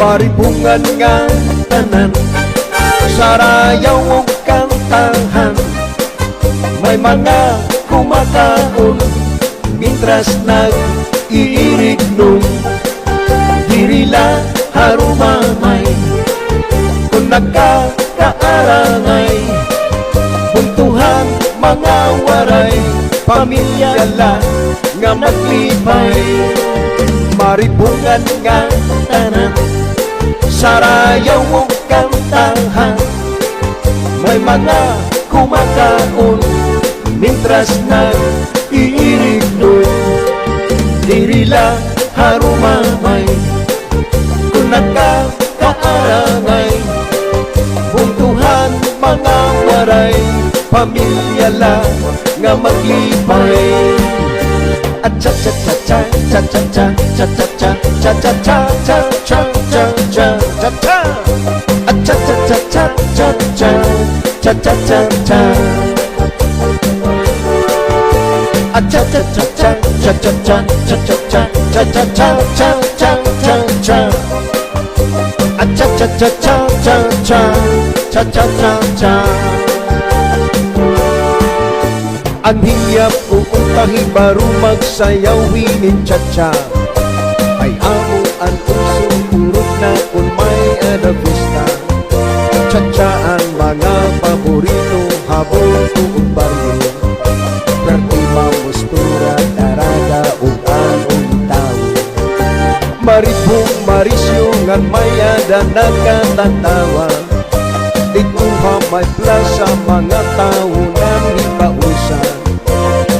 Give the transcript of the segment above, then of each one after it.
Maribungan nga tanan, sarayaw o kantahan. May mga kumakaon, mitras nag-iirig nung dirila harumamay. Kung nagkakaarangay, buntuhan mga waray, pamilya lang nga maglipay. Maribungan nga tanan, sarayaw o kantahan. May mga kumakaon, mitras nag-iirig nun dirila harumamay. Kung nagkakaarangay, buntuhan mga waray, pamilya lang nga maglipay. At cha cha cha cha cha cha cha cha cha cha cha cha cha cha cha cha cha cha cha. At cha cha cha cha cha cha cha cha cha cha. At cha cha cha cha cha cha cha cha cha cha cha cha cha cha cha cha. At cha cha cha cha cha cha cha cha cha cha. Ang hiyap uuntahin baru magsayaw hinin cha-cha. Ay amo ang usong urot na kung may adabista. Cha-cha ang mga paborito habol tuong baryo. Pertima, mustura, daraga o anong tao. Maribong marisyo nga mayada nagkatatawa. Ikuha may plaza mga tao nang ipausan.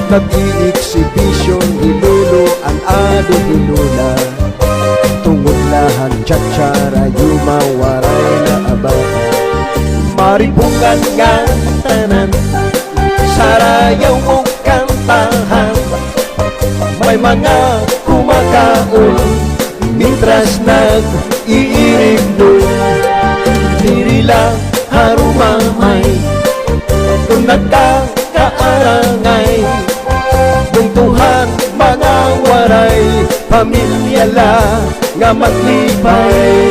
Nag-i-exhibition hilulo ang ado hilula. Tungod lahan cha-chara yumawaray na abang. Maribungan nga tanan, sarayaw o kantahan. May mga kumakaon, mitras nag-iirig nun dirila harumamay. Kung nagkakaarangay, buntuhan mga waray, pamilya lang nga maglipay.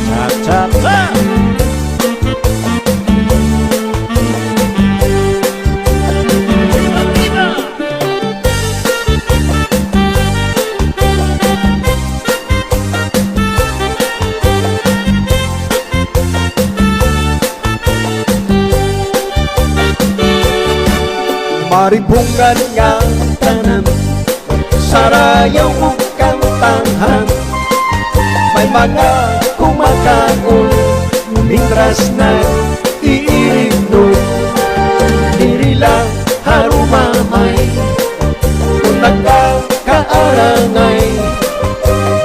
Chap chap chap. Maribungan nga tanan, sarayaw o kantahan. May mga kumakaon, mitras nag-iirig nun dirila harumamay. Kung nagkakaarangay,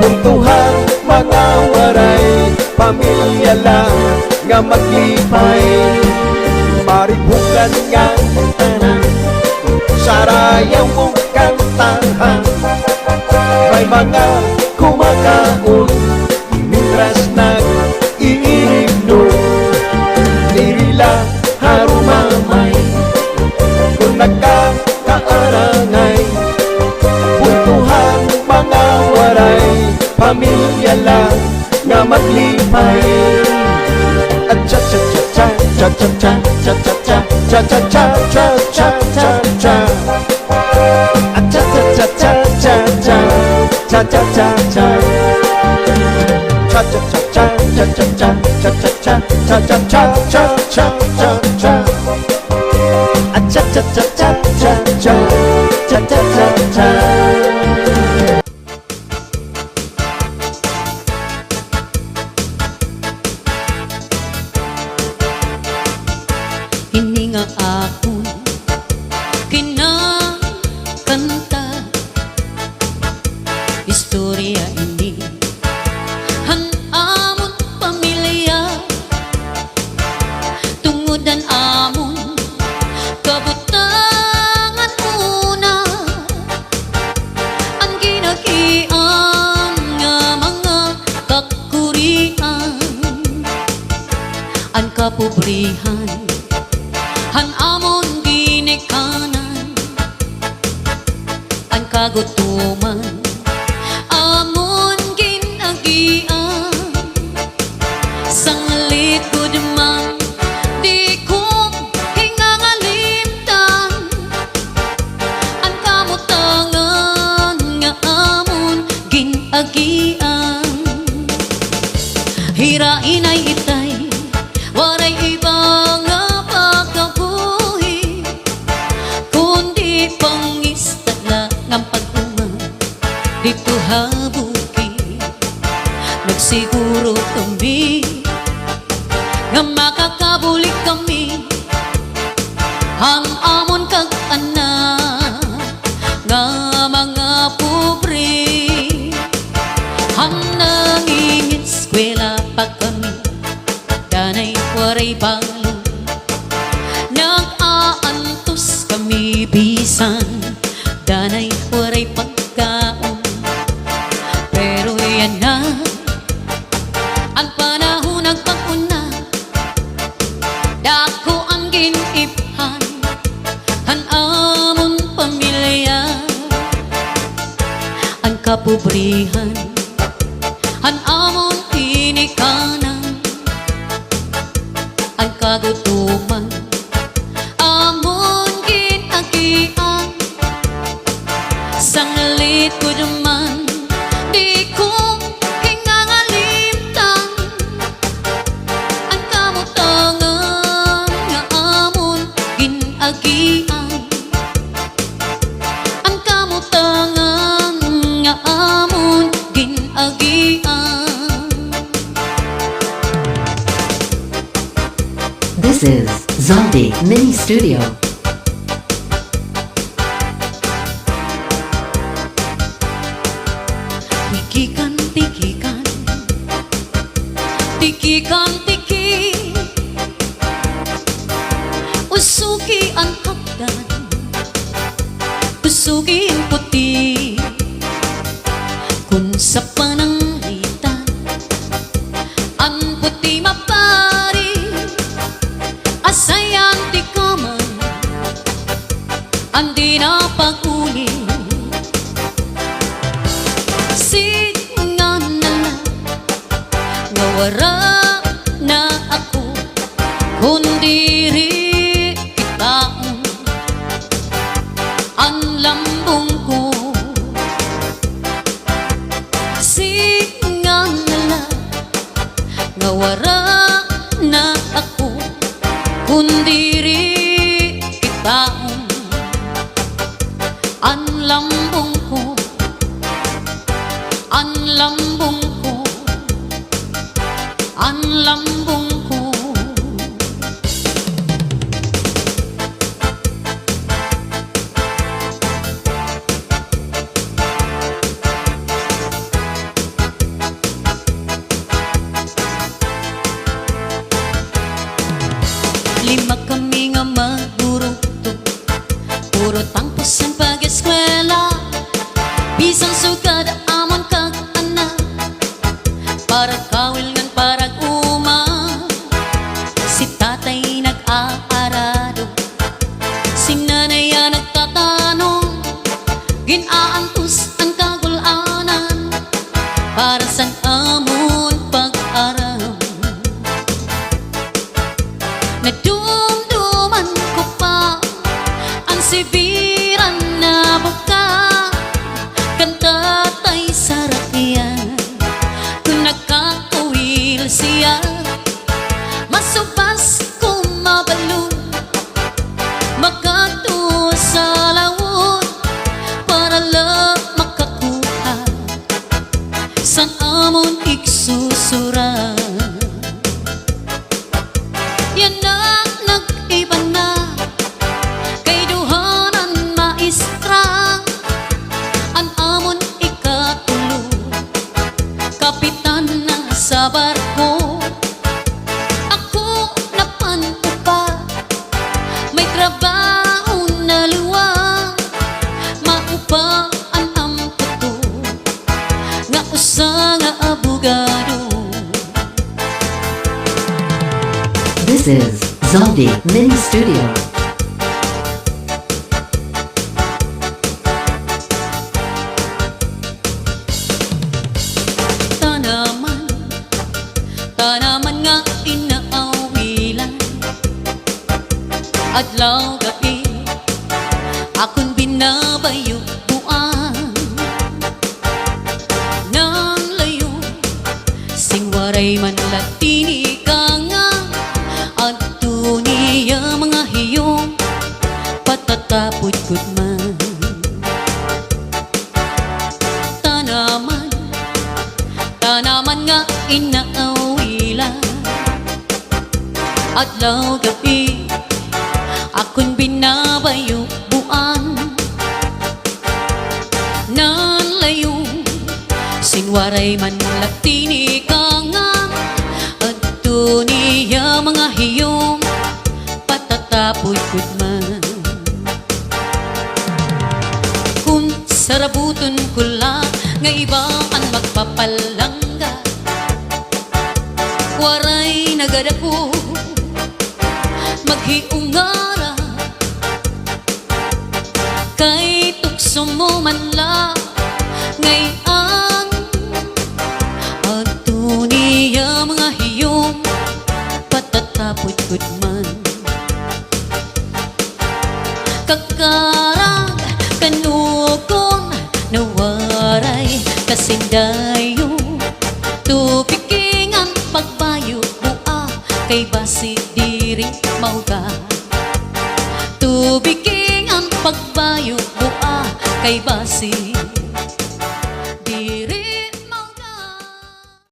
buntuhan mga waray, pamilya lang nga maglipay. Maribungan nga tanan, sarayaw o kantahan. May mga kumakaon, mitras nag-iirig nun dirila harumamay. Kung nagkakaarangay, buntuhan mga waray, pamilya lang nga maglipay. At cha cha cha cha cha cha cha cha cha cha cha cha cha cha cha cha. At cha cha cha cha cha cha cha cha cha cha. Cha cha cha cha cha cha cha cha cha cha cha cha cha cha cha cha. At cha cha cha cha cha cha cha cha cha cha. Ini nga ako kinakanta, istorya ini han amon pamilya. Tungudan amon kabutangan una, ang ginakian nga mga kakurian, ang kapobrihan han amon ginikanan. kagutuman amon ginagian sang likod man di ko hingangalimtan ang kamutangan nga amon ginagian hirain ay itay waray iba nga pagkabuhi kundi pangista na ng pag-uma dito habuki nagsiguro kami nga makakabulik kami ang amon kag anak nga mga pobre ang nanging eskwela pa kami danay waray balon nag-aantos kami bisan danay waray pagkaon pero yan na ang panahon nagpakuna dako ang giniphan ang amon pamilya ang kapobrihan ang amon tinikanan ang kagutuman amon ginagian sang likod man di ko hingangalimtan ang kamutangan nga amon ginagian ang kamutangan nga amon ginagian. This is Zombie Mini Studio. Tikikan, tikikan, tikikan, tiki usuki ang hagdan usuki ang puti kung sa panangitan ang puti mapari asayang di kaman andi na pag-uli nga wara na ako kundi kita ang lambong ko singala nga wara na ako kundi kita ang lambong ko ang lambong ko ang lambong ko lima kami nga magburuto puro tangpos ang pag-eskwela bisang sugad amon kag anak para kawil ngan parag uma si tatay nag-aarado si nanay nagtatanong ginaantos ang kagulanan para sa amon pag-aram nadumduman ko pa ang sibiran na buka kanta tay sarakyan kung nakakawil siya masubas ko mabalo makato sa lawon para lang makakuha san amon iksusura yan ang nag-iba na kay duhanan maestra ang amon ikatulo kapitan na sa barko ako napanupa may trabaho na luwang maupa ang amputo nga usa nga abogado. This is Zombie Mini Studio. waray man latini ka nga at tuniya mga hiyong patatapod kud man. Tanaman nga inaawila adlaw gabi akon binabayubuan nan layong sinwaray man latini ka nga at tuniya mga hiyong patatapoy kud man. Kung sarabuton ko lang nga iba ang magpapalangga waray nagadako maghiungara kay tukso mo man la ngay ang agtuniya mga hiyong patatapod kud man. Kakarag kanukon nawaray kasinda